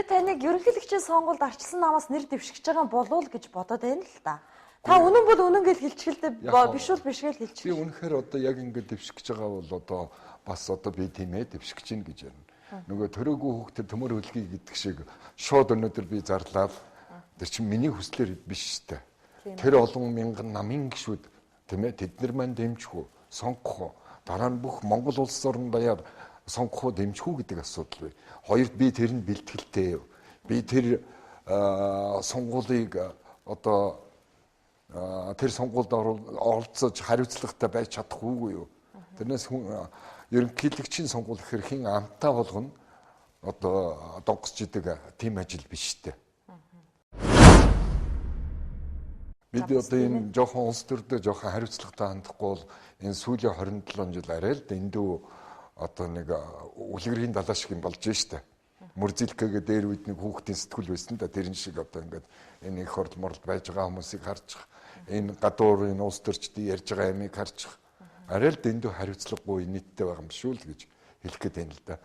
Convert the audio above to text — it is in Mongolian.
Тэгээ таныг ерөнхийлөгчийн сонгуульд арчилсан намаас нэр дэвшигч байгаа болов уу гэж бодоод байна л да. Та үнэн бол үнэн гэж хэлчихэлтэй биш бол биш гэж хэлчих. Би үнэхээр одоо яг ингэж дэвшигч байгаа бол одоо бас одоо би тийм ээ дэвшигч ин гэж байна. Нөгөө төрөөгүй хүүхдэд төмөр хөлгий гэдэг шиг шууд өнөөдөр би зарлаад тэр чинь миний хүслээр биш штэ. Тэр олон мянган намын гişүүд тийм ээ тэд нар маань дэмжих үү, сонгох уу, дараа нь бүх Монгол улс орн даяар сонгох уу, дэмжих үү гэдэг асуудал бай. Хоёрт би тэрэнд бэлтгэлтэй. Би тэр сонгуулийг одоо тэр сонгуульд оролцож хариуцлагатай байж чадахгүй юу? Тэрнээс ерөнхийлөгчийн сонгуул гэхэр хин амтаа болгоно одоо донгосч идэг тийм ажил биш үү? Бид одоо энэ жоохон улс төрдөө жоохон хариуцлагатай хандахгүй бол энэ сүүлийн 27 жил арай л дэндүү одоо нэг үлгэрийн далаа шиг юм болж штэ. Мөрзилкэгээ дээр үед нэг хүүхдийн сэтгүүл байсан да тэрэн шиг одоо ингээд энэ их хурд морд байж байгаа хүмүүсийг харчих. Энэ гадуур энэ улс төрчдийн ярьж байгаа ямыг харчих. Арай л дэндүү хариуцлагагүй нийттэй байгаа юм шүү л гэж хэлэх гээд байна л да.